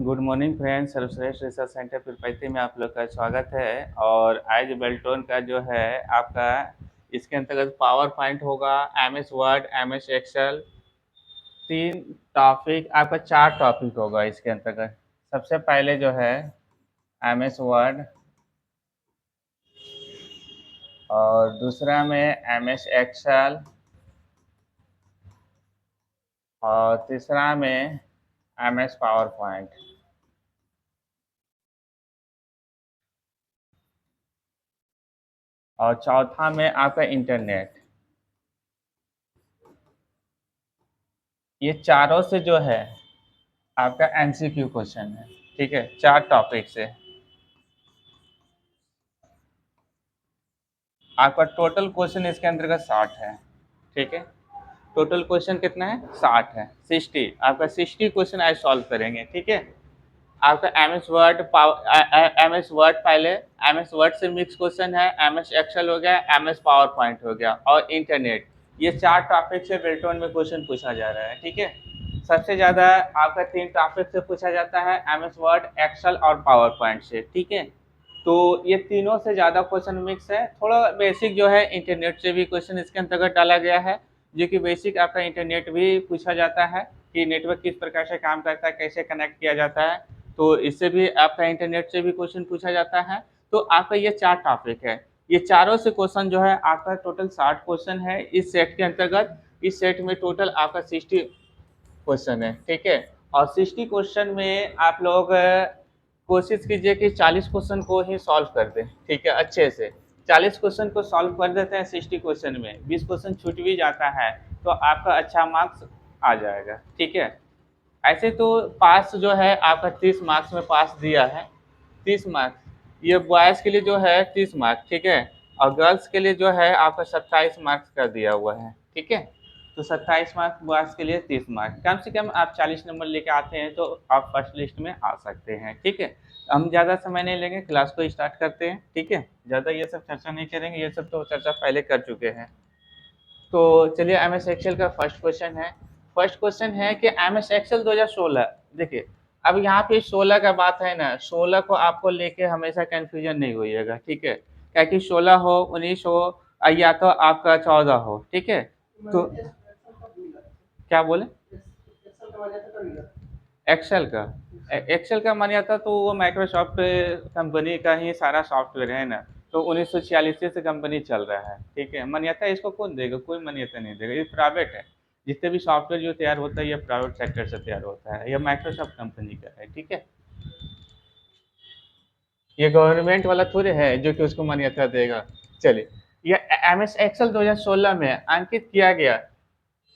Good morning friends. सर्वश्रेष्ठ research centre Pirpainti में आप लोग का स्वागत है। और आज बेल्टोन का जो है आपका इसके अंतर्गत पावर पॉइंट होगा, M S Word, M S Excel, तीन टॉपिक आपका, चार टॉपिक होगा इसके अंतर्गत। सबसे पहले जो है एम एस वर्ड, और दूसरा में एम एस एक्सेल, और तीसरा में एम एस पावर पॉइंट, और चौथा में आपका इंटरनेट। ये चारों से जो है आपका एमसीक्यू क्वेश्चन है। ठीक है, चार टॉपिक से आपका टोटल क्वेश्चन इसके अंतर्गत 60 है। ठीक है, टोटल क्वेश्चन कितना है? 60 है, 60। आपका 60 क्वेश्चन आज सॉल्व करेंगे। ठीक है, आपका M S Word, M S Word पहले, एम एस वर्ड से मिक्स क्वेश्चन है, एम एस एक्सेल हो गया, एम एस पावर पॉइंट हो गया, और इंटरनेट। ये चार टॉपिक से बेल्टोन में क्वेश्चन पूछा जा रहा है। ठीक है, सबसे ज़्यादा आपका तीन टॉपिक से पूछा जाता है, एम एस वर्ड, एक्सेल और पावर पॉइंट से। ठीक है, तो ये तीनों से ज़्यादा क्वेश्चन मिक्स है। थोड़ा बेसिक जो है इंटरनेट से भी क्वेश्चन इसके अंतर्गत डाला गया है, जो कि बेसिक आपका इंटरनेट भी पूछा जाता है कि नेटवर्क किस प्रकार से काम करता है, कैसे कनेक्ट किया जाता है। तो इससे भी आपका इंटरनेट से भी क्वेश्चन पूछा जाता है। तो आपका ये चार टॉपिक है, ये चारों से क्वेश्चन जो है आपका टोटल 60 क्वेश्चन है इस सेट के अंतर्गत। इस सेट में टोटल आपका 60 क्वेश्चन है। ठीक है, और 60 क्वेश्चन में आप लोग कोशिश कीजिए कि 40 क्वेश्चन को ही सॉल्व कर दें। ठीक है, अच्छे से 40 क्वेश्चन को सॉल्व कर देते हैं। 60 क्वेश्चन में 20 क्वेश्चन छूट भी जाता है तो आपका अच्छा मार्क्स आ जाएगा। ठीक है, ऐसे तो पास जो है आपका 30 मार्क्स में पास दिया है, 30 मार्क्स। ये बॉयज़ के लिए जो है 30 मार्क्स। ठीक है, और गर्ल्स के लिए जो है आपका 27 मार्क्स का दिया हुआ है। ठीक है, तो 27 मार्क्स बॉयज़ के लिए, 30 मार्क्स। कम से कम आप 40 नंबर लेके आते हैं तो आप फर्स्ट लिस्ट में आ सकते हैं। ठीक है, हम ज़्यादा समय नहीं लेंगे, क्लास को स्टार्ट करते हैं। ठीक है, ज़्यादा ये सब चर्चा नहीं करेंगे, ये सब तो चर्चा पहले कर चुके हैं। तो चलिए, एम एस एक्सेल का फर्स्ट क्वेश्चन है। फर्स्ट क्वेश्चन है कि एम एस एक्सेल 2016। देखिए, अब यहाँ पे 16 का बात है ना, 16 को आपको लेके हमेशा कंफ्यूजन नहीं होइएगा। ठीक है, क्या कि 16 हो, 19 हो, या तो आपका 14 हो। ठीक है, तो क्या बोले? एक्सेल का, एक्सेल का मान्यता तो वो माइक्रोसॉफ्ट कंपनी का ही सारा सॉफ्टवेयर है ना, तो 1946 से कंपनी चल रहा है। ठीक है, मान्यता इसको कौन देगा? कोई मान्यता नहीं देगा, ये प्राइवेट है। जितने भी सॉफ्टवेयर जो तैयार होता है ये प्राइवेट सेक्टर से तैयार होता है, ये माइक्रोसॉफ्ट कंपनी का है। ठीक है, ये गवर्नमेंट वाला थोड़े है जो कि उसको मान्यता देगा। चलिए, ये एम एस एक्सेल 2016 में अंकित किया गया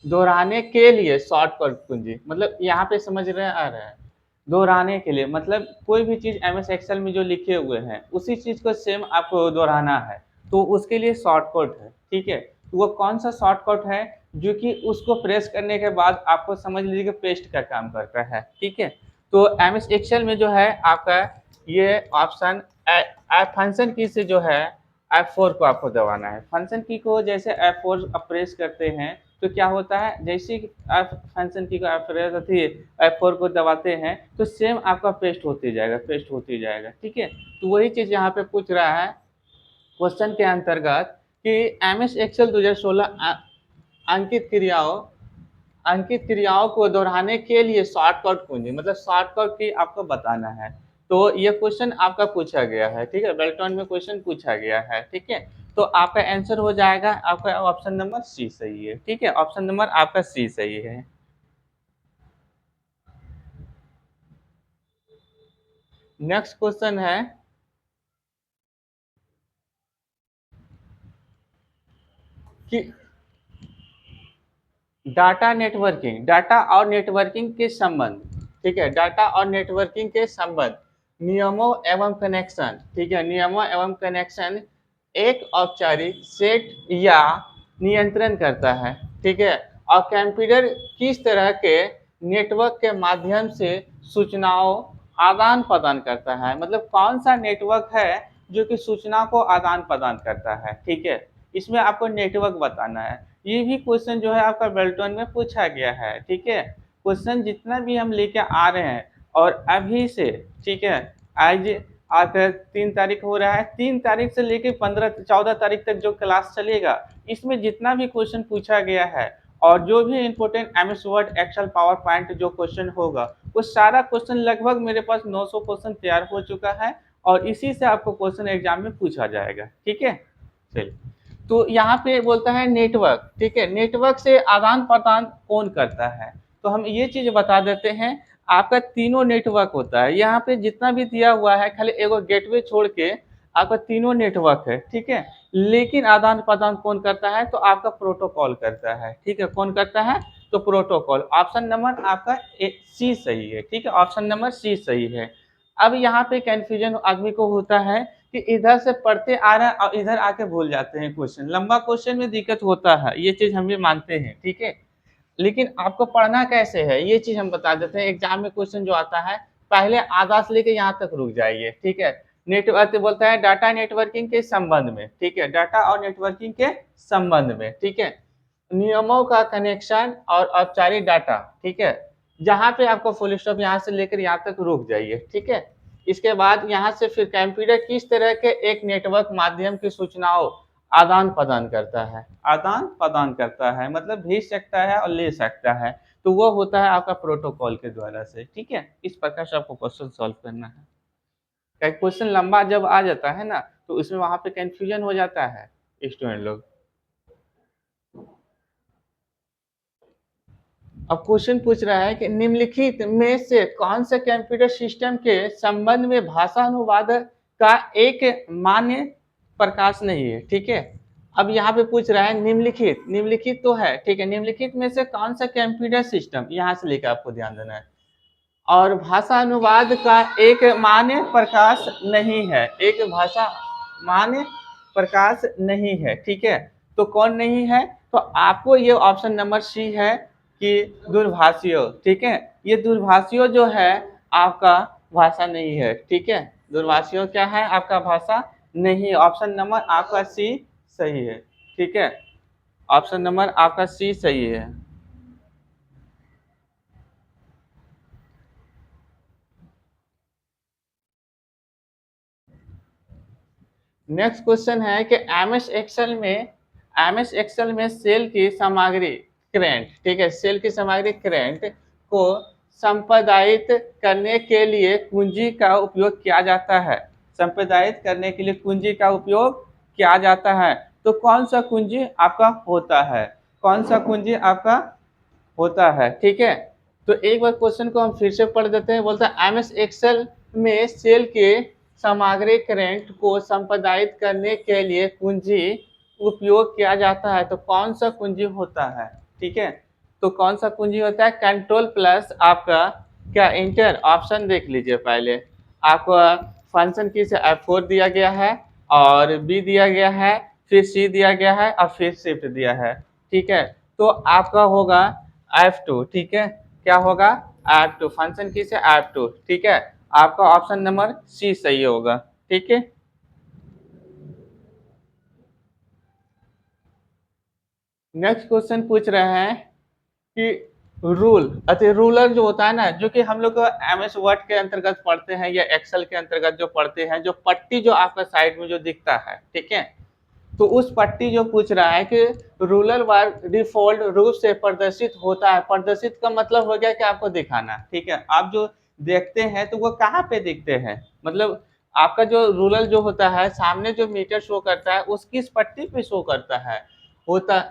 दोहराने के लिए शॉर्टकट कुंजी। मतलब यहाँ पे समझ रहे आ रहा है, दोहराने के लिए मतलब कोई भी चीज़ एम एस एक्सेल में जो लिखे हुए हैं उसी चीज़ को सेम आपको दोहराना है, तो उसके लिए शॉर्टकट है। ठीक है, तो वो कौन सा शॉर्टकट है जो कि उसको प्रेस करने के बाद आपको समझ लीजिए कि पेस्ट का काम करता है। ठीक है, तो एम एस एक्सेल में जो है आपका ये ऑप्शन फंक्शन की से जो है F4 को आपको दबाना है। फंक्शन की को जैसे F4 प्रेस करते हैं तो क्या होता है, जैसे कि आप फंक्शन की को आप प्रेस F4 को दबाते हैं तो सेम आपका पेस्ट होते जाएगा, पेस्ट होते जाएगा। ठीक है, तो वही चीज़ यहाँ पे पूछ रहा है क्वेश्चन के अंतर्गत कि एम एस एक्सेल 2016 अंकित क्रियाओं अंकित क्रियाओं को दोहराने के लिए शॉर्टकट कुंजी, मतलब शॉर्टकट की आपको बताना है। तो ये क्वेश्चन आपका पूछा गया है। ठीक है, बेल्टन में क्वेश्चन पूछा गया है। ठीक है, तो आपका आंसर हो जाएगा आपका ऑप्शन नंबर सी सही है। ठीक है, ऑप्शन नंबर आपका सी सही है। नेक्स्ट क्वेश्चन है कि डाटा नेटवर्किंग, डाटा और नेटवर्किंग के संबंध। ठीक है, डाटा और नेटवर्किंग के संबंध, नियमों एवं कनेक्शन। ठीक है, नियमों एवं कनेक्शन एक औपचारिक सेट या नियंत्रण करता है। ठीक है, और कंप्यूटर किस तरह के नेटवर्क के माध्यम से सूचनाओं आदान प्रदान करता है, मतलब कौन सा नेटवर्क है जो कि सूचना को आदान प्रदान करता है। ठीक है, इसमें आपको नेटवर्क बताना है। ये भी क्वेश्चन जो है आपका बेल्टन में पूछा गया है। ठीक है, क्वेश्चन जितना भी हम लेके आ रहे हैं और अभी से, ठीक है, आज आपका 3 तारीख हो रहा है, 3 तारीख से लेके 15 14 तारीख तक जो क्लास चलेगा, इसमें जितना भी क्वेश्चन पूछा गया है और जो भी important MS Word, Excel, PowerPoint जो क्वेश्चन होगा, वो सारा क्वेश्चन लगभग मेरे पास 900 क्वेश्चन तैयार हो चुका है और इसी से आपको क्वेश्चन एग्जाम में पूछा जाएगा। ठीक है, चलिए, तो यहाँ पे बोलता है नेटवर्क, ठीक है, नेटवर्क से आदान प्रदान कौन करता है, तो हम ये चीज बता देते हैं। आपका तीनों नेटवर्क होता है, यहाँ पे जितना भी दिया हुआ है खाली एगो गेटवे छोड़ के आपका तीनों नेटवर्क है, ठीक है, लेकिन आदान प्रदान कौन करता है, तो आपका प्रोटोकॉल करता है। ठीक है, कौन करता है, तो प्रोटोकॉल। ऑप्शन नंबर आपका सी सही है। ठीक है, ऑप्शन नंबर सी सही है। अब यहाँ पे कंफ्यूजन आदमी को होता है कि इधर से पढ़ते आ रहा है और इधर आके भूल जाते हैं क्वेश्चन, लंबा क्वेश्चन में दिक्कत होता है, ये चीज हम भी मानते हैं। ठीक है, लेकिन आपको पढ़ना कैसे है ये चीज हम बता देते हैं। एग्जाम में क्वेश्चन जो आता है पहले आधा से लेके यहाँ तक रुक जाइए। ठीक है, नेटवर्क बोलता है डाटा नेटवर्किंग के संबंध में, ठीक है, डाटा और नेटवर्किंग के संबंध में, ठीक है, नियमों का कनेक्शन और औपचारिक डाटा। ठीक है, जहाँ पे आपको फुल स्टॉप यहाँ से लेकर यहाँ तक रुक जाइए। ठीक है, इसके बाद यहाँ से फिर कंप्यूटर किस तरह के एक नेटवर्क माध्यम की सूचनाओं आदान प्रदान करता है, आदान प्रदान करता है मतलब भेज सकता है और ले सकता है, तो वो होता है आपका प्रोटोकॉल के द्वारा से। ठीक है, इस प्रकार से आपको क्वेश्चन सॉल्व करना है। क्वेश्चन लंबा जब आ जाता है ना तो उसमें वहां पे कंफ्यूजन हो जाता है स्टूडेंट लोग। अब क्वेश्चन पूछ रहा है कि निम्नलिखित में से कौन से कंप्यूटर सिस्टम के संबंध में भाषा अनुवाद का एक मान्य प्रकाश नहीं है। ठीक है, अब यहाँ पे पूछ रहा है निम्नलिखित, निम्नलिखित तो है, ठीक है, निम्नलिखित में से कौन सा कंप्यूटर सिस्टम, यहाँ से लेकर आपको ध्यान देना है, और भाषा अनुवाद का एक मान्य प्रकाश नहीं है, एक भाषा मान्य प्रकाश नहीं है। ठीक है, तो कौन नहीं है, तो आपको ये ऑप्शन नंबर सी है कि दूरभाषियों। ठीक है, ये दूरभाषियों जो है आपका भाषा नहीं है। ठीक है, दूरभाषियों क्या है, आपका भाषा नहीं है। ऑप्शन नंबर आपका सी सही है। ठीक है, ऑप्शन नंबर आपका सी सही है। नेक्स्ट क्वेश्चन है कि एमएस एक्सेल में सेल की सामग्री करेंट, ठीक है, सेल की सामग्री करेंट को संपादित करने के लिए कुंजी का उपयोग किया जाता है, संपादित करने के लिए कुंजी का उपयोग किया जाता है, तो कौन सा कुंजी आपका होता है, कौन सा कुंजी आपका होता है। ठीक है, तो एक बार क्वेश्चन को हम फिर से पढ़ देते हैं। बोलता है एमएस एक्सेल में सेल के सामग्री करेंट को संपादित करने के लिए कुंजी उपयोग किया जाता है, तो कौन सा कुंजी होता है। ठीक है, तो कौन सा कुंजी होता है, कंट्रोल प्लस आपका क्या इंटर, ऑप्शन देख लीजिए पहले, आपको फंक्शन की से F4 दिया गया है और बी दिया गया है, फिर सी दिया गया है और फिर शिफ्ट दिया है। ठीक है, तो आपका होगा F2। ठीक है, क्या होगा, F2, फंक्शन की से F2। ठीक है, आपका ऑप्शन नंबर सी सही होगा। ठीक है, नेक्स्ट क्वेश्चन पूछ रहे हैं कि रूल, अच्छा रूलर जो होता है ना, जो कि हम लोग एमएस वर्ड के अंतर्गत पढ़ते हैं या एक्सेल के अंतर्गत जो पढ़ते हैं, जो पट्टी जो आपका साइड में जो दिखता है, ठीक है, तो उस पट्टी जो पूछ रहा है कि रूलर बार डिफॉल्ट रूप से प्रदर्शित होता है, प्रदर्शित का मतलब हो गया कि आपको दिखाना। ठीक है, आप जो देखते हैं तो वो कहाँ पे दिखते हैं, मतलब आपका जो रूलर जो होता है सामने जो मीटर शो करता है उसकी इस पट्टी पे शो करता है, होता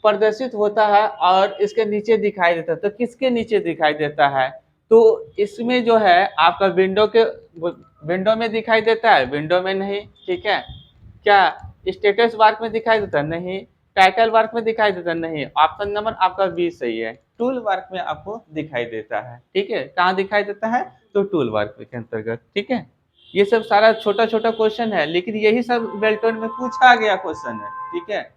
प्रदर्शित होता है और इसके नीचे दिखाई देता है, तो किसके नीचे दिखाई देता है, तो इसमें जो है आपका विंडो के, विंडो में दिखाई देता है, विंडो में नहीं। ठीक है, क्या स्टेटस बार में दिखाई देता है, नहीं, टाइटल वर्क में दिखाई देता नहीं, ऑप्शन नंबर आपका बी सही है, टूल वर्क में आपको दिखाई देता है। ठीक है, कहाँ दिखाई देता है, तो टूल वर्क के अंतर्गत। ठीक है, ये सब सारा छोटा छोटा क्वेश्चन है, लेकिन यही सब बेल्टोन में पूछा गया क्वेश्चन है। ठीक है,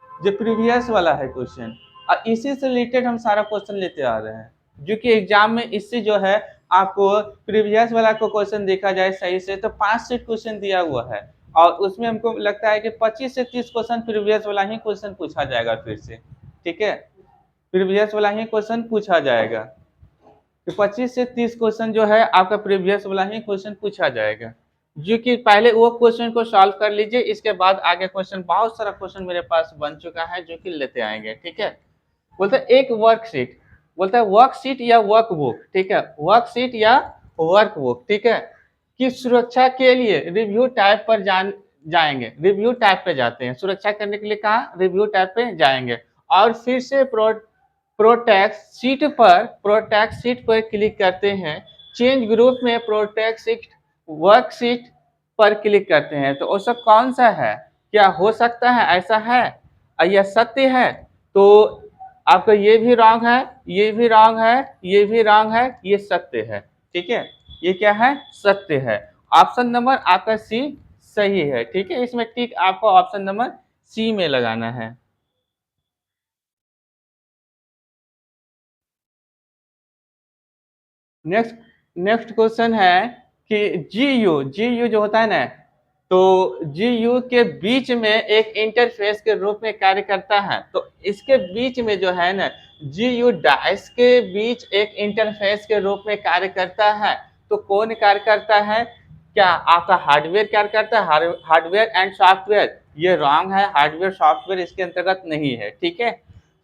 जो प्रीवियस वाला है क्वेश्चन, और इसी से रिलेटेड हम सारा क्वेश्चन लेते आ रहे हैं, जो कि एग्जाम में इससे जो है आपको प्रीवियस वाला को क्वेश्चन देखा जाए सही से तो 5 सेट क्वेश्चन दिया हुआ है और उसमें हमको लगता है कि 25 से 30 क्वेश्चन प्रीवियस वाला ही क्वेश्चन पूछा जाएगा फिर से। ठीक है, प्रीवियस वाला ही क्वेश्चन पूछा जाएगा। तो 25 से 30 क्वेश्चन जो है आपका प्रीवियस वाला ही क्वेश्चन पूछा जाएगा, जो कि पहले वो क्वेश्चन को सॉल्व कर लीजिए, इसके बाद आगे क्वेश्चन, बहुत सारा क्वेश्चन मेरे पास बन चुका है जो कि लेते आएंगे। ठीक है, बोलते हैं एक वर्कशीट, बोलता है वर्कशीट या वर्कबुक, ठीक है, वर्कशीट या वर्कबुक, ठीक है, कि सुरक्षा के लिए रिव्यू टाइप पर जाएंगे, रिव्यू टाइप पे जाते हैं, सुरक्षा करने के लिए कहा रिव्यू टाइप पे जाएंगे, और फिर से प्रोटेक्ट सीट पर क्लिक करते हैं, चेंज ग्रुप में प्रोटेक्ट सीट वर्कशीट पर क्लिक करते हैं, तो ऐसा कौन सा है, क्या हो सकता है ऐसा है, यह सत्य है, तो आपका ये भी रॉन्ग है, ये भी रॉन्ग है, ये भी रॉन्ग है, ये सत्य है। ठीक है, ये क्या है, सत्य है। ऑप्शन नंबर आपका सी सही है। ठीक है, इसमें टिक आपको ऑप्शन नंबर सी में लगाना है। नेक्स्ट नेक्स्ट क्वेश्चन है कि जी यू जो होता है ना, तो जी यू के बीच में एक इंटरफेस के रूप में कार्य करता है, तो इसके बीच में जो है ना, जी यू डाइस के बीच एक इंटरफेस के रूप में कार्य करता है, तो कौन कार्य करता है, क्या आपका हार्डवेयर कार्य करता है, हार्डवेयर एंड सॉफ्टवेयर, ये रॉन्ग है, हार्डवेयर सॉफ्टवेयर इसके अंतर्गत नहीं है। ठीक है,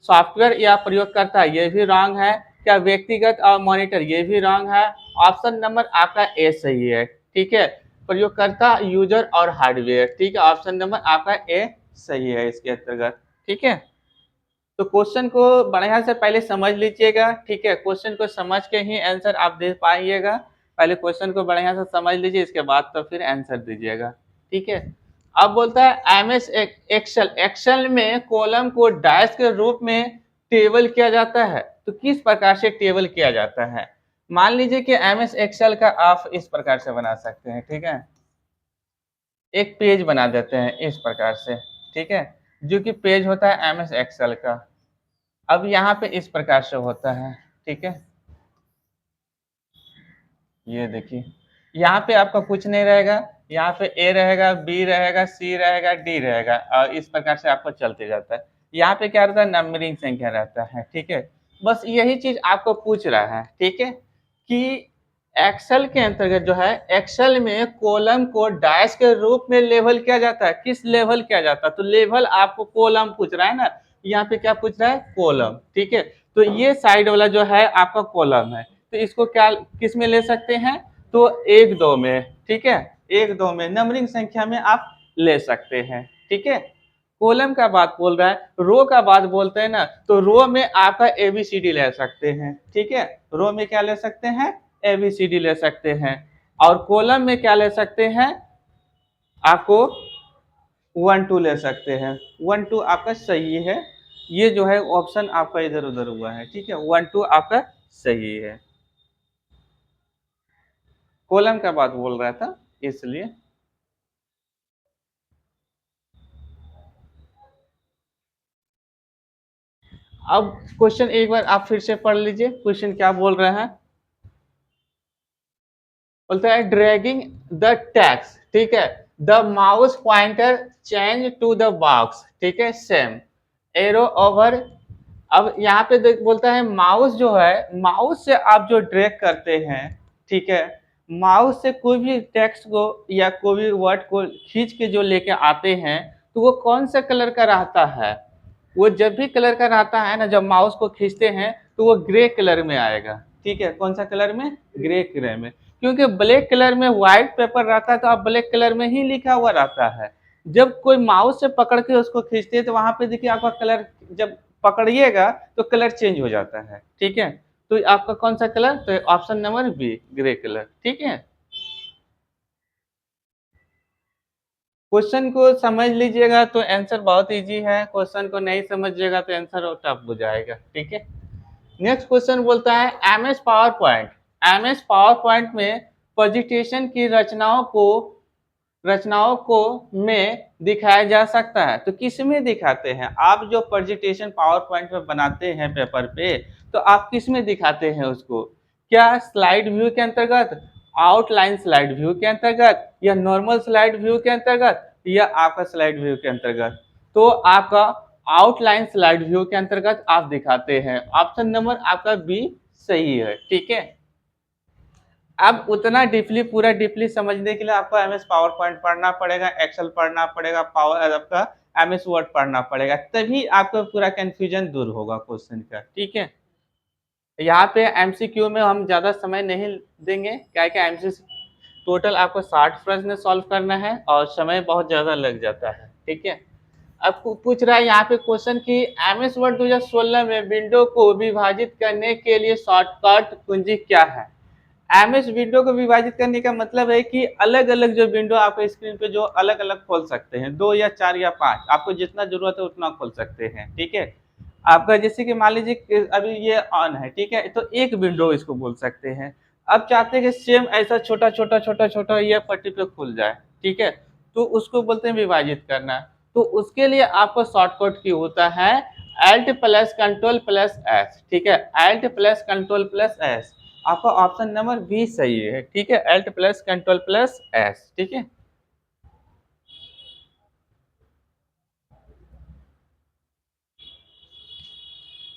सॉफ्टवेयर या प्रयोग करता है, ये भी रॉन्ग है, क्या व्यक्तिगत और मॉनिटर, ये भी रॉन्ग है, ऑप्शन नंबर आपका ए सही है। ठीक है, प्रयोगकर्ता, यूजर और हार्डवेयर, ठीक है, ऑप्शन नंबर आपका ए सही है इसके अंतर्गत। ठीक है, तो क्वेश्चन को बढ़िया से पहले समझ लीजिएगा। ठीक है, क्वेश्चन को समझ के ही आंसर आप दे पाइएगा, पहले क्वेश्चन को बढ़िया से समझ लीजिए, इसके बाद तो फिर आंसर दीजिएगा। ठीक है, अब बोलता है एमएस एक्सेल, एक्सेल में कॉलम को डैश के रूप में टेबल किया जाता है, तो किस प्रकार से टेबल किया जाता है। मान लीजिए कि एमएस एक्सेल का आप इस प्रकार से बना सकते हैं। ठीक है, एक पेज बना देते हैं इस प्रकार से। ठीक है, जो कि पेज होता है एमएस एक्सेल का। अब यहाँ पे इस प्रकार से होता है। ठीक है, ये देखिए, यहाँ पे आपका कुछ नहीं रहेगा, यहाँ पे ए रहेगा, बी रहेगा, सी रहेगा, डी रहेगा, और इस प्रकार से आपको चलते जाता है। यहाँ पे क्या रहता है, नंबरिंग संख्या रहता है। ठीक है, बस यही चीज आपको पूछ रहा है। ठीक है, कि एक्सेल के अंतर्गत जो है, एक्सेल में कॉलम को डैश के रूप में लेबल किया जाता है, किस लेवल किया जाता है, तो लेवल आपको कॉलम पूछ रहा है ना, यहाँ पे क्या पूछ रहा है, कॉलम। ठीक है, तो ये साइड वाला जो है आपका कॉलम है, तो इसको क्या किस में ले सकते हैं, तो एक दो में। ठीक है, एक दो में नंबरिंग संख्या में आप ले सकते हैं। ठीक है, कॉलम का बात बोल रहा है, रो का बात बोलते हैं ना, तो रो में आपका एबीसीडी ले सकते हैं। ठीक है, रो में क्या ले सकते हैं, एबीसीडी ले सकते हैं, और कॉलम में क्या ले सकते हैं, आपको 1 2 ले सकते हैं। 1 2 आपका सही है, ये जो है ऑप्शन आपका इधर उधर हुआ है। ठीक है, 1 2 आपका सही है, कॉलम का बात बोल रहा था इसलिए। अब क्वेश्चन एक बार आप फिर से पढ़ लीजिए, क्वेश्चन क्या बोल रहे हैं, बोलता है ड्रैगिंग द टैक्स, ठीक है, the mouse pointer change to the box, ठीक है, सेम एरो ओवर। अब यहाँ पे बोलता है माउस जो है, माउस से आप जो ड्रैग करते हैं, ठीक है, माउस से कोई भी टेक्स्ट को या कोई भी वर्ड को खींच के जो लेके आते हैं, तो वो कौन सा कलर का रहता है, वो जब भी कलर का रहता है ना, जब माउस को खींचते हैं तो वो ग्रे कलर में आएगा। ठीक है, कौन सा कलर में, ग्रे कलर में, क्योंकि ब्लैक कलर में व्हाइट पेपर रहता है, तो आप ब्लैक कलर में ही लिखा हुआ रहता है। जब कोई माउस से पकड़ के उसको खींचते हैं, तो वहां पे देखिए आपका कलर, जब पकड़िएगा तो कलर चेंज हो जाता है। ठीक है, तो आपका कौन सा कलर, तो option number B, grey colour. ठीक है, क्वेश्चन को समझ लीजिएगा तो आंसर बहुत इजी है, क्वेश्चन को नहीं समझिएगा तो आंसर टफ हो जाएगा। ठीक है, नेक्स्ट क्वेश्चन बोलता है MS power point, MS power point में प्रेजेंटेशन की रचनाओं को में दिखाया जा सकता है, तो किस में दिखाते हैं, आप जो प्रेजेंटेशन पावर पॉइंट में बनाते हैं पेपर पे, तो आप किस में दिखाते हैं उसको, क्या स्लाइड व्यू के अंतर्गत, आउटलाइन स्लाइड व्यू के अंतर्गत, या नॉर्मल स्लाइड व्यू के अंतर्गत, या आपका स्लाइड व्यू के अंतर्गत, तो आपका आउटलाइन स्लाइड व्यू के अंतर्गत आप दिखाते हैं। ऑप्शन नंबर आपका बी सही है, ठीक है। अब उतना डीपली, पूरा डीपली समझने के लिए आपको एमएस पावर पॉइंट पढ़ना पड़ेगा, एक्सेल पढ़ना पड़ेगा, पावर आपका एमएस वर्ड पढ़ना पड़ेगा, तभी आपका पूरा कंफ्यूजन दूर होगा क्वेश्चन का, ठीक है। यहाँ पे एमसीक्यू में हम ज़्यादा समय नहीं देंगे, क्या है कि एमसीक्यू टोटल आपको 60 प्रश्न सॉल्व करना है और समय बहुत ज़्यादा लग जाता है, ठीक है। अब पूछ रहा है यहाँ पे क्वेश्चन कि एमएस वर्ड 2016 में विंडो को विभाजित करने के लिए शॉर्टकट कुंजी क्या है। एमएस विंडो को विभाजित करने का मतलब है कि अलग अलग जो विंडो आपके स्क्रीन पे जो अलग अलग खोल सकते हैं, 2 या 4 या 5, आपको जितना जरूरत है उतना खोल सकते हैं, ठीक है। आपका जैसे कि मान लीजिए अभी ये ऑन है, ठीक है, तो एक विंडो इसको बोल सकते हैं। अब चाहते हैं कि सेम ऐसा छोटा छोटा छोटा छोटा ये पट्टी पे खुल जाए, ठीक है, तो उसको बोलते हैं विभाजित करना। तो उसके लिए आपको शॉर्टकट की होता है Alt plus control plus S, ठीक है, Alt plus control plus S. आपका ऑप्शन नंबर बी सही है, ठीक है, Alt plus control plus S, ठीक है।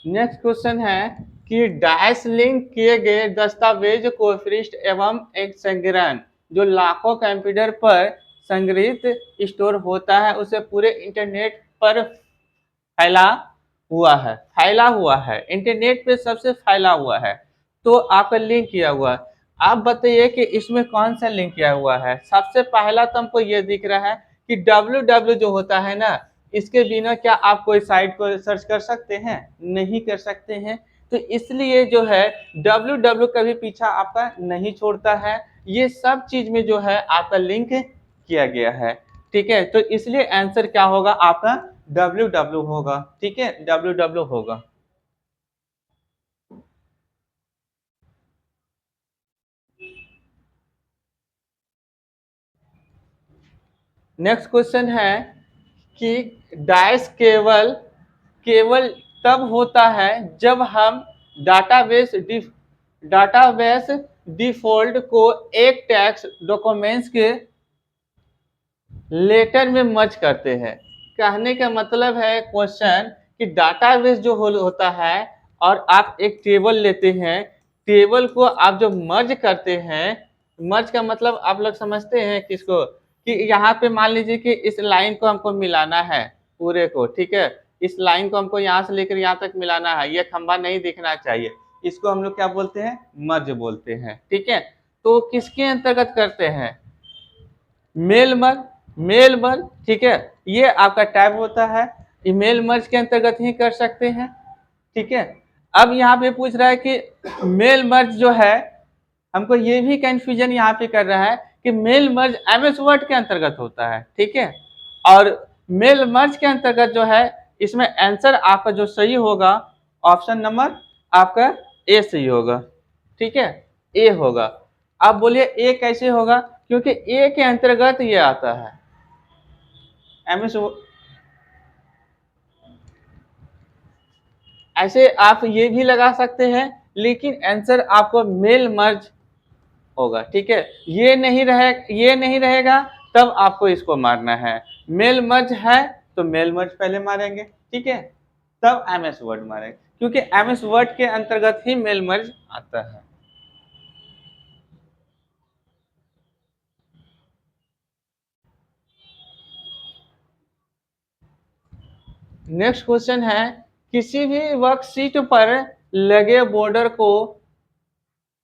नेक्स्ट क्वेश्चन है कि डैश लिंक किए गए दस्तावेज को पृष्ठ एवं एक संग्रहण जो लाखों कंप्यूटर पर संग्रहित स्टोर होता है उसे पूरे इंटरनेट पर फैला हुआ है, इंटरनेट पे सबसे फैला हुआ है, तो आपका लिंक किया हुआ है। आप बताइए कि इसमें कौन सा लिंक किया हुआ है। सबसे पहला तो हमको ये दिख रहा है कि www जो होता है ना, इसके बिना क्या आप कोई साइट को सर्च कर सकते हैं? नहीं कर सकते हैं। तो इसलिए जो है www कभी पीछा आपका नहीं छोड़ता है, ये सब चीज में जो है आपका लिंक किया गया है, ठीक है। तो इसलिए आंसर क्या होगा आपका www होगा, ठीक है, www होगा। नेक्स्ट क्वेश्चन है कि डैश केवल केवल तब होता है जब हम डाटाबेस डिफॉल्ट को एक टेक्स्ट डॉक्यूमेंट्स के लेटर में मर्ज करते हैं। कहने का मतलब है क्वेश्चन कि डाटाबेस जो होता है और आप एक टेबल लेते हैं, टेबल को आप जो मर्ज करते हैं, मर्ज का मतलब आप लोग समझते हैं किसको, कि यहाँ पे मान लीजिए कि इस लाइन को हमको मिलाना है पूरे को, ठीक है, इस लाइन को हमको यहाँ से लेकर यहाँ तक मिलाना है, ये खंबा नहीं दिखना चाहिए, इसको हम लोग क्या बोलते हैं, मर्ज बोलते हैं, ठीक है। तो किसके अंतर्गत करते हैं, मेल मर्ज, मेल मर्ज, ठीक है, ये आपका टैब होता है, ईमेल मर्ज के अंतर्गत ही कर सकते हैं, ठीक है। अब यहाँ पे पूछ रहा है कि मेल मर्ज जो है, हमको ये भी कंफ्यूजन यहाँ पे कर रहा है कि मेल मर्ज एमएस वर्ड के अंतर्गत होता है, ठीक है, और मेल मर्ज के अंतर्गत जो है, इसमें आंसर आपका जो सही होगा ऑप्शन नंबर आपका ए सही होगा, ठीक है, ए होगा। आप बोलिए ए कैसे होगा, क्योंकि ए के अंतर्गत ये आता है एमएस। ऐसे आप ये भी लगा सकते हैं, लेकिन आंसर आपको मेल मर्ज होगा, ठीक है, ये नहीं रहेगा तब आपको इसको मारना है। मेल मर्ज है तो मेल मर्ज पहले मारेंगे, ठीक है, तब एमएस वर्ड मारेंगे, क्योंकि एमएस वर्ड के अंतर्गत ही मेल मर्ज आता है। नेक्स्ट क्वेश्चन है किसी भी वर्कशीट पर लगे बॉर्डर को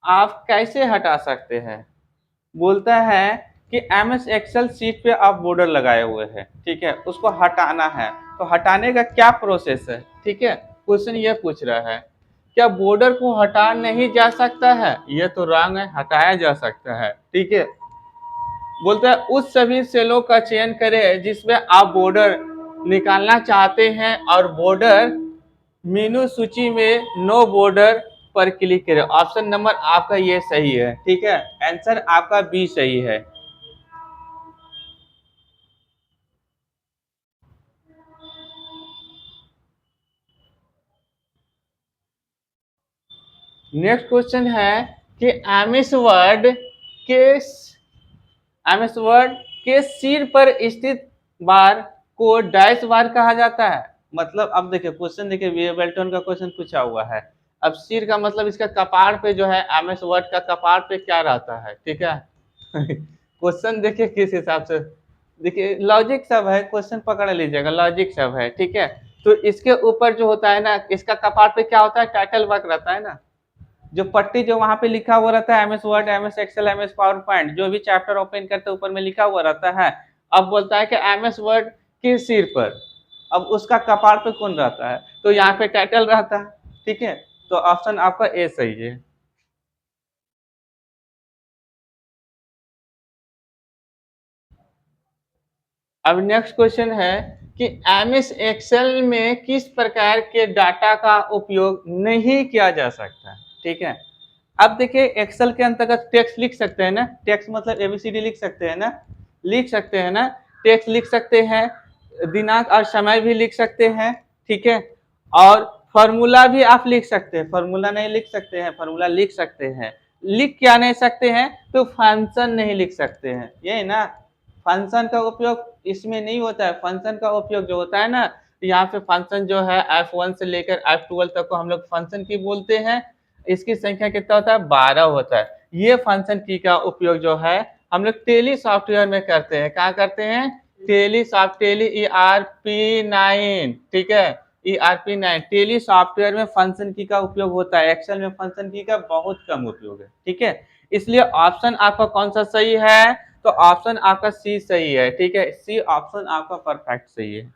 आप कैसे हटा सकते हैं। बोलता है कि एमएस एक्सेल शीट पे आप बॉर्डर लगाए हुए हैं, ठीक है, उसको हटाना है, तो हटाने का क्या प्रोसेस है, ठीक है, क्वेश्चन ये पूछ रहा है। क्या बॉर्डर को हटा नहीं जा सकता है, ये तो रॉन्ग है, हटाया जा सकता है, ठीक है। बोलता है उस सभी सेलों का चयन करें जिसमें आप बॉर्डर निकालना चाहते हैं और बॉर्डर मेनू सूची में नो बॉर्डर पर क्लिक करें। ऑप्शन नंबर आपका ये सही है, ठीक है, आंसर आपका बी सही है। नेक्स्ट क्वेश्चन है कि के एमएस वर्ड के सिर पर स्थित बार को डैश बार कहा जाता है। मतलब अब देखिए क्वेश्चन, देखिए वेल्टन का क्वेश्चन पूछा हुआ है, अब सिर का मतलब इसका कपार पे जो है एमएस वर्ड का कपार पे क्या रहता है, ठीक है। क्वेश्चन देखिए किस हिसाब से, देखिए लॉजिक सब है, क्वेश्चन पकड़ लीजिएगा, लॉजिक सब है, ठीक है। तो इसके ऊपर जो होता है ना, इसका कपार पे क्या होता है, टाइटल वर्क रहता है ना, जो पट्टी जो वहां पे लिखा हुआ रहता है MS Word, MS Excel, MS PowerPoint, जो भी चैप्टर ओपन करते ऊपर में लिखा हुआ रहता है। अब बोलता है कि एमएस वर्ड के सिर पर, अब उसका कपार पे कौन रहता है, तो यहाँ पे टाइटल रहता है, ठीक है। तो ऑप्शन आपका ए सही है। अब नेक्स्ट क्वेश्चन है कि एमएस एक्सेल में किस प्रकार के डाटा का उपयोग नहीं किया जा सकता, ठीक है। अब देखिए एक्सेल के अंतर्गत टेक्स्ट लिख सकते हैं ना, टेक्स्ट मतलब एबीसीडी लिख सकते हैं ना, लिख सकते हैं ना, टेक्स्ट लिख सकते हैं, दिनांक और समय भी लिख सकते हैं, ठीक है। और फॉर्मूला भी आप लिख सकते हैं, फॉर्मूला नहीं लिख सकते हैं, फॉर्मूला लिख सकते हैं। लिख क्या नहीं सकते हैं, तो फंक्शन नहीं लिख सकते हैं, ये ना। फंक्शन का उपयोग इसमें नहीं होता है, फंक्शन का उपयोग जो होता है ना, यहाँ पे फंक्शन जो है F1 से लेकर F12 तक को हम लोग फंक्शन की बोलते हैं। इसकी संख्या कितना होता है, 12 होता है। ये फंक्शन की का उपयोग जो है हम लोग टेली सॉफ्टवेयर में करते हैं, कहाँ करते हैं, टेली सॉफ्ट, टेली ERP9, ठीक है, ERP9 टेली सॉफ्टवेयर में फंक्शन की का उपयोग होता है। एक्सेल में फंक्शन की का बहुत कम उपयोग है, ठीक है। इसलिए ऑप्शन आपका कौन सा सही है, तो ऑप्शन आपका सी सही है, ठीक है, सी ऑप्शन आपका परफेक्ट सही है।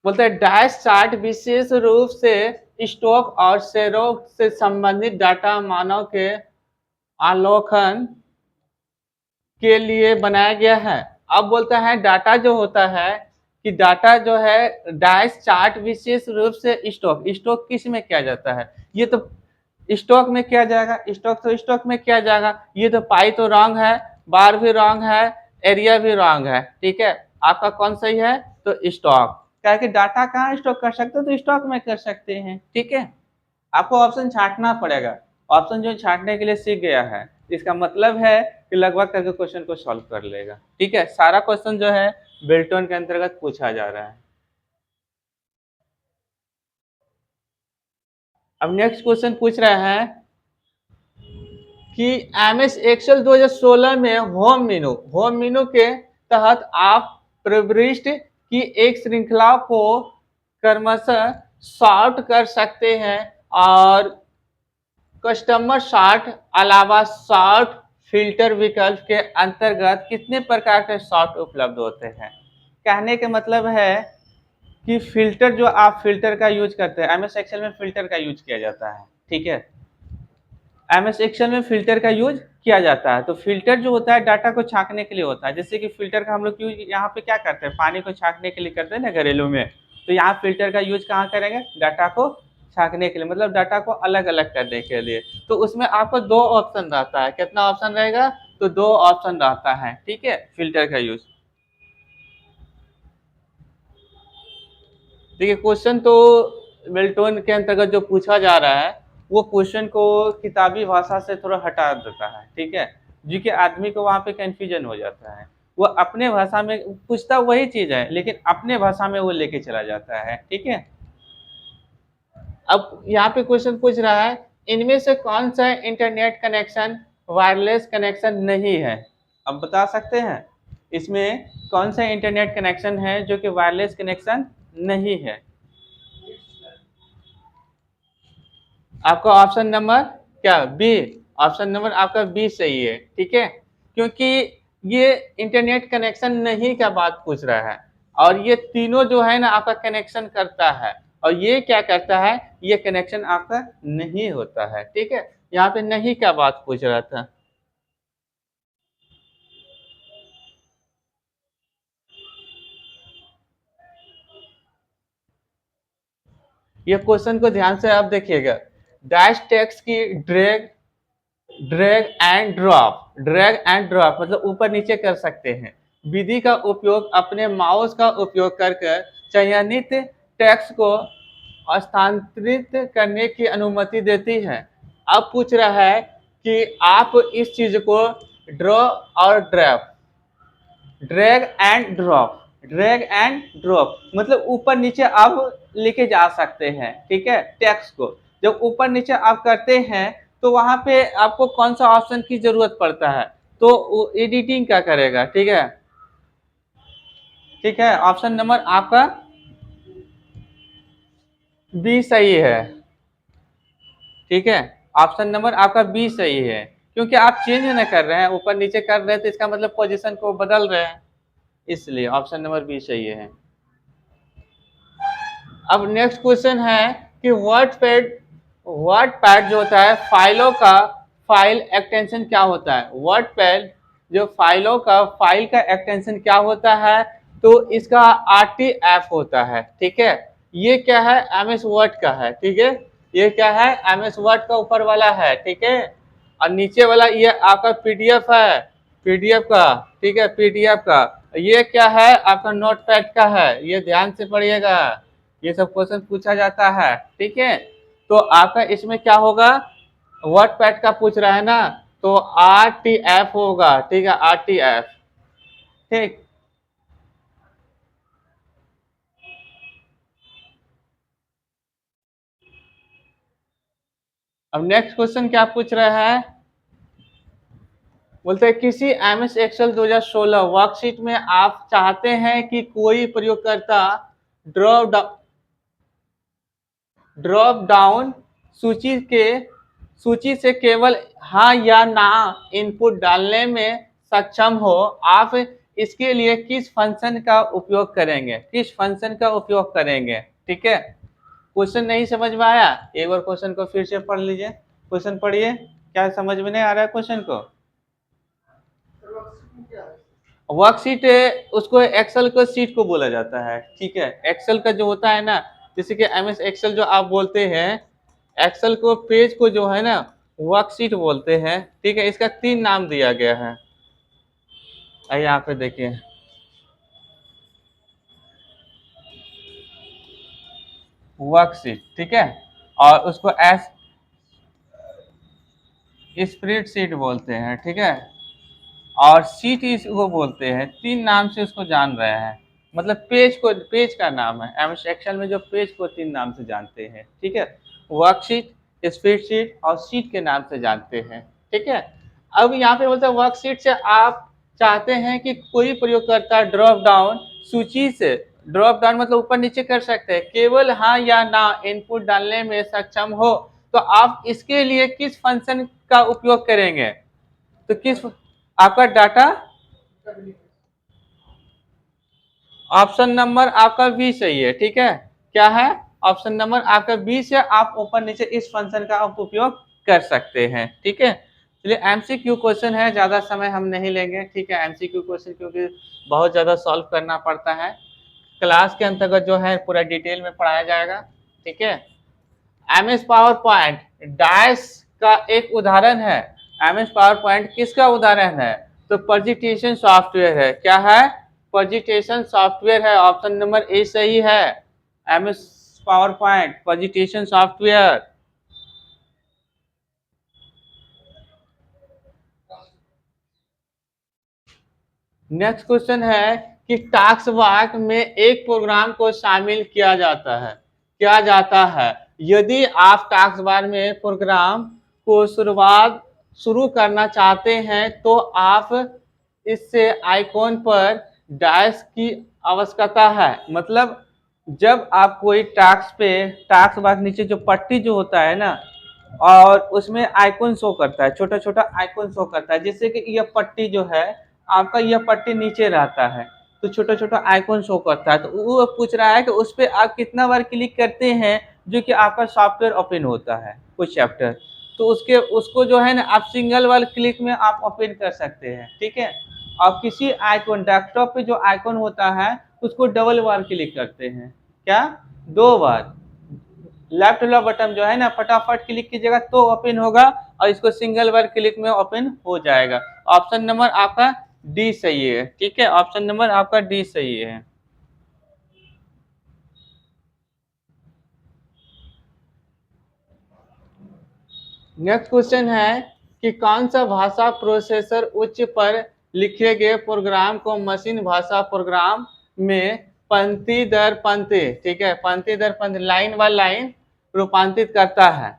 बोलते हैं डैश चार्ट विशेष रूप से स्टॉक और शेयरों से संबंधित डाटा मानव के आलोकन के लिए बनाया गया है। अब बोलता है डाटा जो होता है कि डाटा जो है डैश चार्ट विशेष रूप से स्टॉक, स्टॉक किस में किया जाता है, ये तो स्टॉक में किया जाएगा, स्टॉक तो स्टॉक में किया जाएगा। ये तो पाई तो रॉन्ग है, बार भी रॉन्ग है, एरिया भी रॉन्ग है, ठीक है। आपका कौन सही है, तो स्टॉक, क्या कि डाटा कहाँ स्टॉक कर सकते हो, तो स्टॉक में कर सकते हैं, ठीक है। आपको ऑप्शन छांटना पड़ेगा, ऑप्शन जो छांटने के लिए सीख गया है, इसका मतलब है कि लगभग करके क्वेश्चन को सॉल्व कर लेगा, ठीक है। सारा क्वेश्चन जो है बिल्टन के अंतर्गत पूछा जा रहा है। अब नेक्स्ट क्वेश्चन पूछ रहा है कि एमएस एक्सेल 2016 में होम मेनू के तहत आप प्रविष्ट की एक श्रृंखला को क्रमशः सॉर्ट कर सकते हैं, और कस्टमर सॉर्ट अलावा सॉर्ट फिल्टर विकल्प के अंतर्गत कितने प्रकार के सॉर्ट उपलब्ध होते हैं। कहने के मतलब है कि फिल्टर जो आप फिल्टर का यूज करते हैं, एमएस एक्सेल में फिल्टर का यूज किया जाता है, ठीक है। एमएस एक्सेल में फिल्टर का यूज किया जाता है। तो फिल्टर जो होता है डाटा को छांकने के लिए होता है, जैसे कि फिल्टर का हम लोग यूज यहाँ पे क्या करते हैं, पानी को छांकने के लिए करते हैं ना घरेलू में, तो यहाँ फिल्टर का यूज कहाँ करेंगे, डाटा को छांकने के लिए, मतलब डाटा को अलग अलग करने के लिए। तो उसमें आपको दो ऑप्शन रहता है, कितना ऑप्शन रहेगा, तो दो ऑप्शन रहता है, ठीक है, फिल्टर का यूज। देखिए क्वेश्चन तो बेल्टोन के अंतर्गत जो पूछा जा रहा है वो क्वेश्चन को किताबी भाषा से थोड़ा हटा देता है, ठीक है, जी के आदमी को वहाँ पे कंफ्यूजन हो जाता है। वो अपने भाषा में पूछता वही चीज है, लेकिन अपने भाषा में वो लेके चला जाता है, ठीक है। अब यहाँ पे क्वेश्चन पूछ रहा है इनमें से कौन सा इंटरनेट कनेक्शन वायरलेस कनेक्शन नहीं है। अब बता सकते हैं इसमें कौन सा इंटरनेट कनेक्शन है जो कि वायरलेस कनेक्शन नहीं है। आपका ऑप्शन नंबर क्या, बी, ऑप्शन नंबर आपका बी सही है, ठीक है। क्योंकि ये इंटरनेट कनेक्शन नहीं का बात पूछ रहा है, और ये तीनों जो है ना आपका कनेक्शन करता है, और ये क्या करता है, ये कनेक्शन आपका नहीं होता है, ठीक है। यहाँ पे नहीं का बात पूछ रहा था। ये क्वेश्चन को ध्यान से आप देखिएगा, डैश टेक्स्ट की drag drag and drop, drag and drop मतलब ऊपर नीचे कर सकते हैं, विधि का उपयोग अपने माउस का उपयोग कर चयनित टेक्स्ट को स्थानांतरित करने की अनुमति देती है। अब पूछ रहा है कि आप इस चीज को ड्रॉ और ड्रैप, drag and drop, drag and drop मतलब ऊपर नीचे आप लेके जा सकते हैं, ठीक है। टेक्स्ट को जब ऊपर नीचे आप करते हैं तो वहां पे आपको कौन सा ऑप्शन की जरूरत पड़ता है, तो एडिटिंग का करेगा, ठीक है। ठीक है, ऑप्शन नंबर आपका बी सही है, ठीक है। ऑप्शन नंबर आपका बी सही है, क्योंकि आप चेंज नहीं कर रहे हैं, ऊपर नीचे कर रहे हैं तो इसका मतलब पोजीशन को बदल रहे हैं, इसलिए ऑप्शन नंबर बी सही है। अब नेक्स्ट क्वेश्चन है कि वर्डपैड जो होता है फाइलों का फाइल एक्सटेंशन क्या होता है। वर्डपैड जो फाइलों का फाइल का एक्सटेंशन क्या होता है, तो इसका RTF होता है, ठीक है। ये क्या है, MS वर्ड का है, ठीक है। ये क्या है, MS वर्ड का ऊपर वाला है, ठीक है। और नीचे वाला ये आपका PDF है, PDF का, ठीक है, PDF का। ये क्या है, आपका नोटपैड का है, ये ध्यान से पढ़िएगा, ये सब क्वेश्चन पूछा जाता है, ठीक है। तो आपका इसमें क्या होगा, वर्डपैड का पूछ रहा है ना, तो RTF होगा, ठीक है, RTF, ठीक। अब नेक्स्ट क्वेश्चन क्या पूछ रहा है, बोलते हैं किसी MS एक्सेल 2016 वर्कशीट में आप चाहते हैं कि कोई प्रयोगकर्ता ड्रॉप ड्रॉप डाउन सूची के सूची से केवल हाँ या ना इनपुट डालने में सक्षम हो, आप इसके लिए किस फंक्शन का उपयोग करेंगे, किस फंक्शन का उपयोग करेंगे, ठीक है। क्वेश्चन नहीं समझ में आया, एक बार क्वेश्चन को फिर से पढ़ लीजिए, क्वेश्चन पढ़िए, क्या समझ में नहीं आ रहा है क्वेश्चन को। वर्कशीट उसको एक्सेल को सीट को बोला जाता है, ठीक है। एक्सेल का जो होता है ना, जैसे कि MS एक्सेल जो आप बोलते हैं, एक्सेल को पेज को जो है ना वर्कशीट बोलते हैं, ठीक है। इसका 3 नाम दिया गया है, यहाँ पे देखिए, वर्कशीट, ठीक है। और उसको एस स्प्रेडशीट बोलते हैं, ठीक है। और सीट इसको बोलते हैं, 3 नाम से उसको जान रहे हैं, मतलब पेज को, पेज का नाम है, MS एक्सेल में जो पेज को 3 नाम से जानते हैं, ठीक है। वर्कशीट, स्प्रेडशीट और सीट के नाम से जानते हैं, ठीक है। अब यहाँ पे बोलते हैं वर्कशीट से आप चाहते हैं कि कोई प्रयोगकर्ता ड्रॉप डाउन सूची से, ड्रॉप डाउन मतलब ऊपर नीचे कर सकते हैं, केवल हाँ या ना इनपुट डालने में सक्षम हो, तो आप इसके लिए किस फंक्शन का उपयोग करेंगे, तो किस आपका डाटा, ऑप्शन नंबर आपका बी सही है, ठीक है। क्या है, ऑप्शन नंबर आपका बी से आप ऊपर नीचे इस फंक्शन का आप उपयोग कर सकते हैं, ठीक है। चलिए MCQ क्वेश्चन है, ज्यादा समय हम नहीं लेंगे, ठीक है। MCQ क्वेश्चन क्योंकि बहुत ज्यादा सॉल्व करना पड़ता है, क्लास के अंतर्गत जो है पूरा डिटेल में पढ़ाया जाएगा, ठीक है। MS पावर पॉइंट डैश का एक उदाहरण है, MS पावर पॉइंट किसका उदाहरण है, तो प्रेजेंटेशन सॉफ्टवेयर है, क्या है, प्रेजेंटेशन सॉफ्टवेयर है, ऑप्शन नंबर ए सही है। MS power point presentation software. Next question है कि टास्क बार में एक प्रोग्राम को शामिल किया जाता है यदि आप टास्क बार में प्रोग्राम को शुरू करना चाहते हैं, तो आप इससे आइकॉन पर डैश की आवश्यकता है, मतलब जब आप कोई टास्क पे, टास्क बार नीचे जो पट्टी जो होता है ना, और उसमें आइकॉन शो करता है, छोटा छोटा आइकॉन शो करता है, जैसे कि यह पट्टी जो है आपका, यह पट्टी नीचे रहता है तो छोटा छोटा आइकॉन शो करता है, तो वो पूछ रहा है कि उस पर आप कितना बार क्लिक करते हैं जो कि आपका सॉफ्टवेयर ओपन होता है कुछ चैप्टर, तो उसके उसको जो है ना आप सिंगल वाल क्लिक में आप ओपन कर सकते हैं, ठीक है। और किसी आइकॉन डेस्कटॉप पे जो आइकॉन होता है उसको डबल बार क्लिक करते हैं, क्या, 2 बार। लेफ्ट वाला बटन जो है ना फटाफट क्लिक कीजिएगा तो ओपन होगा, और इसको सिंगल बार क्लिक में ओपन हो जाएगा। ऑप्शन नंबर आपका डी सही है, ठीक है, ऑप्शन नंबर आपका डी सही है। नेक्स्ट क्वेश्चन है कि कौन सा भाषा प्रोसेसर उच्च पर लिखे गए प्रोग्राम को मशीन भाषा प्रोग्राम में पंक्ति दर पंक्ति, ठीक है, पंक्ति दर पंक्ति, लाइन बाय लाइन रूपांतरित करता है।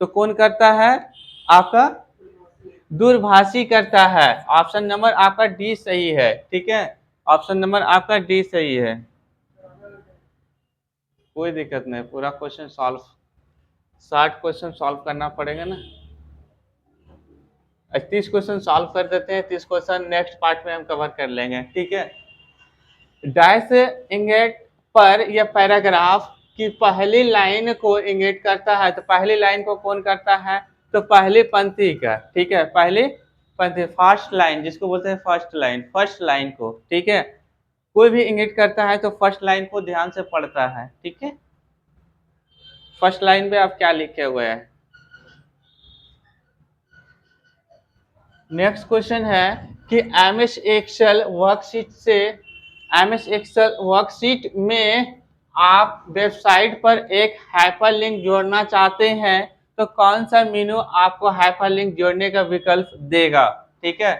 तो कौन करता है? आपका दूरभाषी करता है। ऑप्शन नंबर आपका डी सही है, ठीक है, ऑप्शन नंबर आपका डी सही है। कोई दिक्कत नहीं, पूरा क्वेश्चन सॉल्व, 60 क्वेश्चन सॉल्व करना पड़ेगा ना। 30 क्वेश्चन सॉल्व कर देते हैं, 30 क्वेश्चन नेक्स्ट पार्ट में हम कवर कर लेंगे, ठीक है। डैश इंगेट पर यह पैराग्राफ की पहली लाइन को इंगेट करता है। तो पहली लाइन को कौन करता है? तो पहली पंक्ति का, ठीक है, पहली पंक्ति, फर्स्ट लाइन जिसको बोलते हैं फर्स्ट लाइन, फर्स्ट लाइन को, ठीक है। कोई भी इंगित करता है तो फर्स्ट लाइन को ध्यान से पढ़ता है, ठीक है। फर्स्ट लाइन पे आप क्या लिखे हुए हैं? नेक्स्ट क्वेश्चन है कि एमएस एक्सेल वर्कशीट से, एमएस एक्सेल वर्कशीट में आप वेबसाइट पर एक हाइपरलिंक जोड़ना चाहते हैं, तो कौन सा मेनू आपको हाइपरलिंक जोड़ने का विकल्प देगा? ठीक है,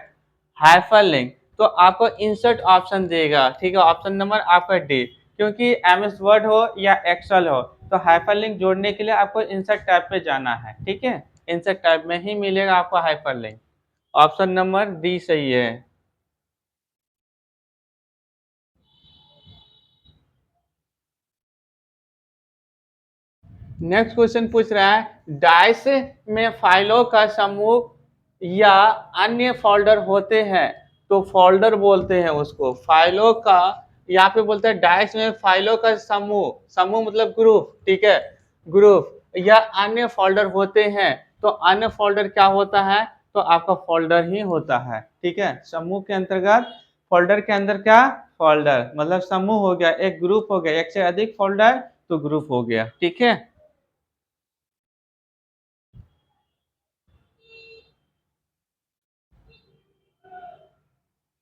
हाइपरलिंक तो आपको इंसर्ट ऑप्शन देगा, ठीक है, ऑप्शन नंबर आपका डी। क्योंकि एमएस वर्ड हो या एक्सेल हो, तो हाइपरलिंक जोड़ने के लिए आपको इंसर्ट टैब पे जाना है, ठीक है, इंसर्ट टैब में ही मिलेगा आपको हाइपरलिंक। ऑप्शन नंबर डी सही है। नेक्स्ट क्वेश्चन पूछ रहा है डाइस में फाइलों का समूह या अन्य फोल्डर होते हैं, तो फोल्डर बोलते हैं उसको, फाइलों का, यहाँ पे बोलते हैं डाइस में फाइलों का समूह, समूह मतलब ग्रुप, ठीक है, ग्रुप या अन्य फोल्डर होते हैं, तो अन्य फोल्डर क्या होता है? तो आपका फोल्डर ही होता है, ठीक है। समूह के अंतर्गत, फोल्डर के अंदर क्या? फोल्डर मतलब समूह हो गया, एक ग्रुप हो गया, एक से अधिक फोल्डर तो ग्रुप हो गया, ठीक है।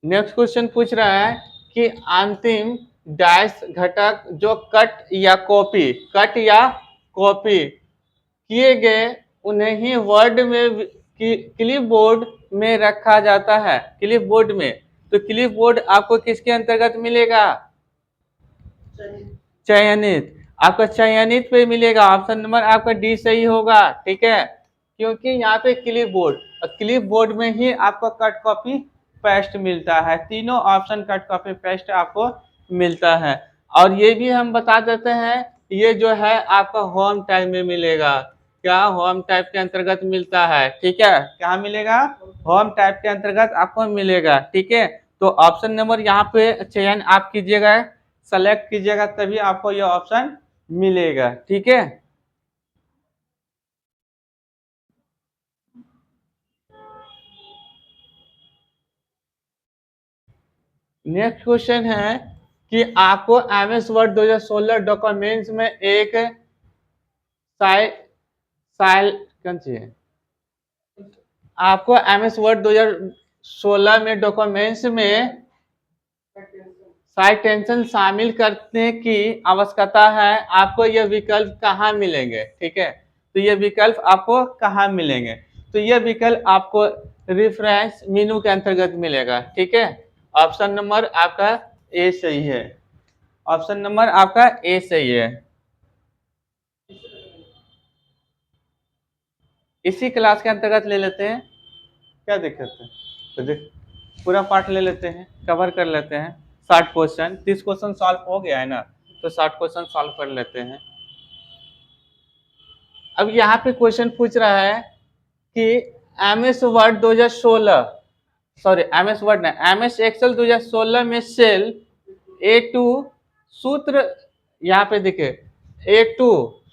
नेक्स्ट क्वेश्चन पूछ रहा है कि अंतिम डैश घटक जो कट या कॉपी किए गए उन्हें ही वर्ड में क्लिपबोर्ड में रखा जाता है, क्लिपबोर्ड में। तो क्लिपबोर्ड आपको किसके अंतर्गत मिलेगा? चयनित, आपका चयनित पे मिलेगा, ऑप्शन नंबर आपका डी सही होगा, ठीक है। क्योंकि यहाँ पे क्लिपबोर्ड, क्लिपबोर्ड में ही आपको कट कॉपी पेस्ट मिलता है, तीनों ऑप्शन कट कॉपी पेस्ट आपको मिलता है। और ये भी हम बता देते हैं, ये जो है आपका होम टाइप में मिलेगा, क्या होम टाइप के अंतर्गत मिलता है, ठीक है, क्या मिलेगा? होम टाइप के अंतर्गत आपको मिलेगा, ठीक है। तो ऑप्शन नंबर यहाँ पे चयन आप कीजिएगा, सेलेक्ट कीजिएगा, तभी आपको यह ऑप्शन मिलेगा, ठीक है। नेक्स्ट क्वेश्चन है कि आपको एमएस वर्ड 2016 डॉक्यूमेंट्स में एक साइल कौन सी है? आपको एमएस वर्ड 2016 में डॉक्यूमेंट्स में साइटेंशन शामिल करने की आवश्यकता है, आपको यह विकल्प कहाँ मिलेंगे, ठीक है। तो ये विकल्प आपको कहाँ मिलेंगे? तो ये विकल्प आपको रेफरेंस मेनू के अंतर्गत मिलेगा, ठीक है। ऑप्शन नंबर आपका ए सही है, ऑप्शन नंबर आपका ए सही है। इसी क्लास के अंतर्गत ले लेते हैं, क्या दिक्कत है? तो देख पूरा पार्ट ले लेते हैं, कवर कर लेते हैं, 60 क्वेश्चन, 30 क्वेश्चन सॉल्व हो गया है ना, तो 60 क्वेश्चन सॉल्व कर लेते हैं। अब यहाँ पे क्वेश्चन पूछ रहा है कि MS word 2016, sorry MS word ना, एमएस एक्सेल 2016 में सेल A2 सूत्र, यहाँ पे देखिए A2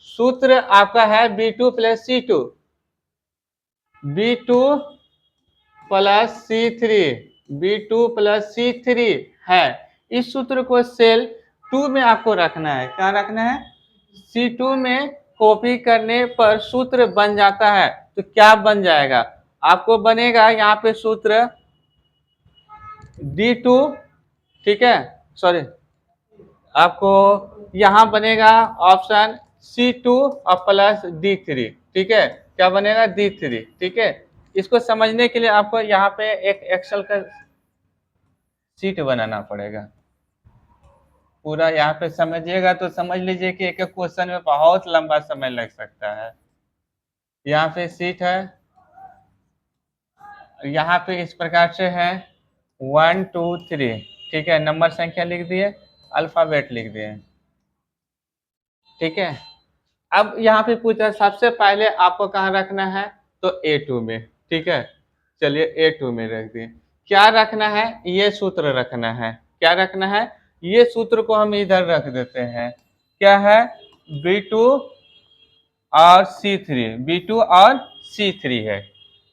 सूत्र आपका है B2 plus C2, B2 plus C3, B2 plus C3 है। इस सूत्र को सेल 2 में आपको रखना है, क्या रखना है? C2 में कॉपी करने पर सूत्र बन जाता है, तो क्या बन जाएगा? आपको बनेगा यहाँ पे सूत्र D2, ठीक है, सॉरी आपको यहाँ बनेगा ऑप्शन C2 और प्लस D3, ठीक है, क्या बनेगा? D3, ठीक है। इसको समझने के लिए आपको यहाँ पे एक एक्सेल का शीट बनाना पड़ेगा। पूरा यहाँ पे समझिएगा तो समझ लीजिए कि एक एक क्वेश्चन में बहुत लंबा समय लग सकता है। यहाँ पे सीट है, यहाँ पे इस प्रकार से है 1 2 3, ठीक है, नंबर संख्या लिख दिए, अल्फाबेट लिख दिए, ठीक है। अब यहाँ पे पूछा सबसे पहले आपको कहाँ रखना है, तो A2 में, ठीक है। चलिए A2 में रख दिए। क्या रखना है, ये सूत्र रखना है। क्या रखना है, ये सूत्र को हम इधर रख देते हैं। क्या है, B2 और C3, B2 और C3 है,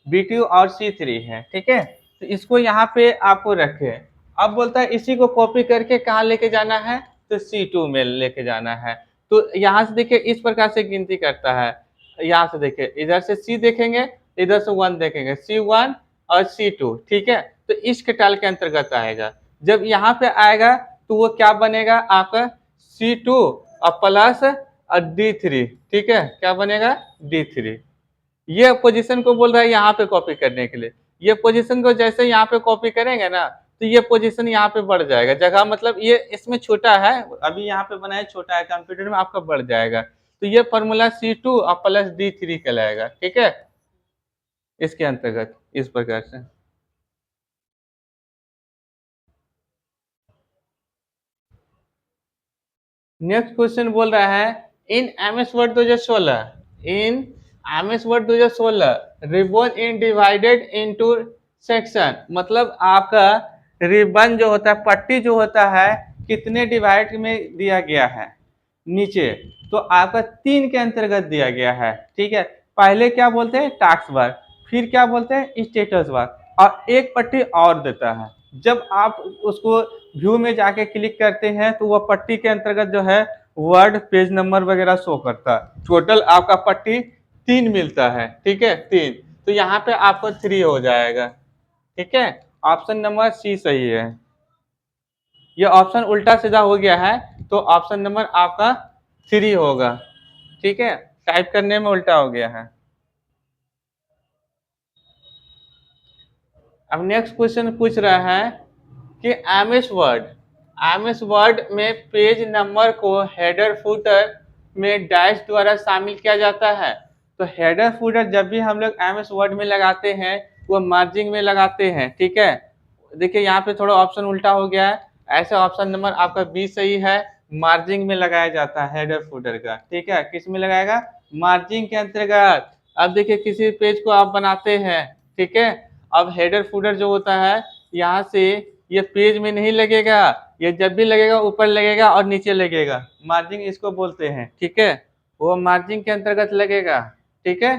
B2 और C3 है, ठीक है। तो इसको यहाँ पे आपको रखे। अब बोलता है इसी को कॉपी करके कहाँ लेके जाना है, तो C2 में लेके जाना है। तो यहाँ से देखिए इस प्रकार से गिनती करता है। यहाँ से देखिए, इधर से C देखेंगे, इधर से 1 देखेंगे, C1 और C2, ठीक है। तो इस कटाल के अंतर्गत आएगा। जब यहाँ पे आएगा तो वो क्या बनेगा आपका, C2 और प्लस और D3, ठीक है। क्या बनेगा, D3। ये पोजीशन को बोल रहा है यहाँ पे कॉपी करने के लिए। ये पोजीशन को जैसे यहाँ पे कॉपी करेंगे ना, तो ये पोजीशन यहाँ पे बढ़ जाएगा। जगह मतलब ये इसमें छोटा है, अभी यहाँ पे बनाया छोटा है, कंप्यूटर में आपका बढ़ जाएगा। तो ये फॉर्मूला C2 और प्लस D3 कहलाएगा, ठीक है, इसके अंतर्गत इस प्रकार से। नेक्स्ट क्वेश्चन बोल रहा है in MS word 2016, in MS word 2016 ribbon in divided into section, मतलब आपका रिबन जो होता है, पट्टी जो होता है, कितने डिवाइड में दिया गया है नीचे, तो आपका 3 के अंतर्गत दिया गया है, ठीक है। पहले क्या बोलते हैं, टास्क बार, फिर क्या बोलते हैं, स्टेटस बार, और एक पट्टी और देता है। जब आप उसको व्यू में जाके क्लिक करते हैं तो वह पट्टी के अंतर्गत जो है वर्ड, पेज नंबर वगैरह शो करता है। टोटल आपका पट्टी 3 मिलता है, ठीक है, 3। तो यहाँ पे आपको 3 हो जाएगा, ठीक है। ऑप्शन नंबर सी सही है। ये ऑप्शन उल्टा सीधा हो गया है, तो ऑप्शन नंबर आपका 3 होगा, ठीक है। टाइप करने में उल्टा हो गया है। अब नेक्स्ट क्वेश्चन पूछ रहा है कि एमएस वर्ड में पेज नंबर को हेडर फुटर में डैश द्वारा शामिल किया जाता है। तो हेडर फुटर जब भी हम लोग एमएस वर्ड में लगाते हैं वो मार्जिन में लगाते हैं, ठीक है। देखिए यहाँ पे थोड़ा ऑप्शन उल्टा हो गया है, ऐसे ऑप्शन नंबर आपका बी सही है। मार्जिन में लगाया जाता है हेडर फुटर का, ठीक है। किस में लगाएगा, मार्जिन के अंतर्गत। अब देखिए किसी पेज को आप बनाते हैं, ठीक है। अब हेडर फुटर जो होता है, यहाँ से ये पेज में नहीं लगेगा, ये जब भी लगेगा ऊपर लगेगा और नीचे लगेगा, मार्जिन इसको बोलते हैं, ठीक है। वो मार्जिन के अंतर्गत लगेगा, ठीक है।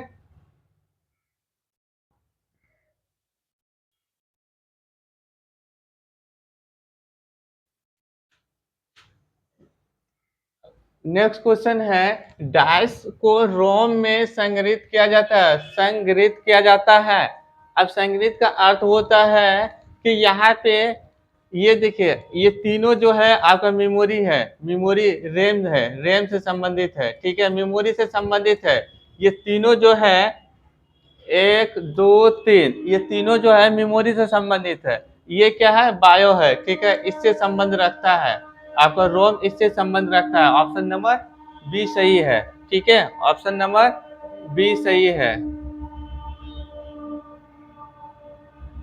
नेक्स्ट क्वेश्चन है डैश को रोम में संग्रहित किया जाता है, संग्रहित किया जाता है। अब संग्रहित का अर्थ होता है कि यहाँ पे ये देखिए, ये तीनों जो है आपका मेमोरी है, मेमोरी रैम है, रैम से संबंधित है, ठीक है, मेमोरी से संबंधित है। ये तीनों जो है 1 2 3, ये तीनों जो है मेमोरी से संबंधित है। ये क्या है, बायो है, ठीक है, इससे संबंध रखता है। आपका रोम इससे संबंध रखता है। ऑप्शन नंबर बी सही है, ठीक है, ऑप्शन नंबर बी सही है।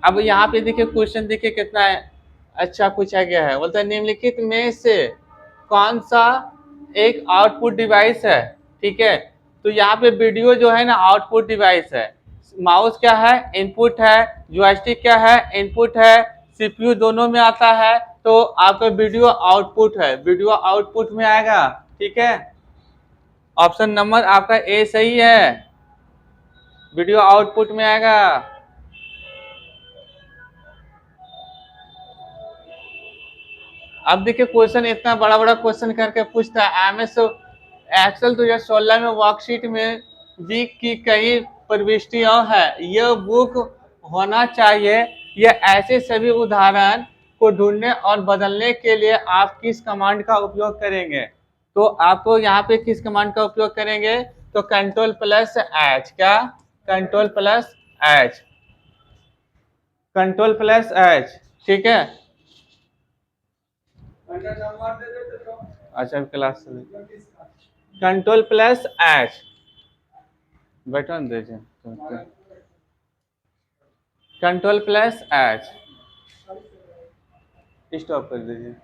अब यहाँ पे देखिए क्वेश्चन देखिए कितना है, अच्छा पूछा गया है। बोलता है निम्नलिखित में से कौन सा एक आउटपुट डिवाइस है, ठीक है। तो यहाँ पे वीडियो जो है ना आउटपुट डिवाइस है, माउस क्या है, इनपुट है, जॉयस्टिक क्या है, इनपुट है, सीपीयू दोनों में आता है। तो आपका वीडियो आउटपुट है, वीडियो आउटपुट में आएगा, ठीक है। ऑप्शन नंबर आपका ए सही है, वीडियो आउटपुट में आएगा। अब देखिए क्वेश्चन इतना बड़ा बड़ा क्वेश्चन करके पूछता है एमएस एक्सेल 2016 में वर्कशीट में वीक की कई प्रविष्टियां है, यह बुक होना चाहिए। यह ऐसे सभी उदाहरण को ढूंढने और बदलने के लिए आप किस कमांड का उपयोग करेंगे। तो आपको यहाँ पे किस कमांड का उपयोग करेंगे, तो कंट्रोल प्लस एच, क्या, control plus H, control plus H, ठीक है। अच्छा class control plus H button दीजिए, कंट्रोल प्लस एच स्टॉप कर दीजिए।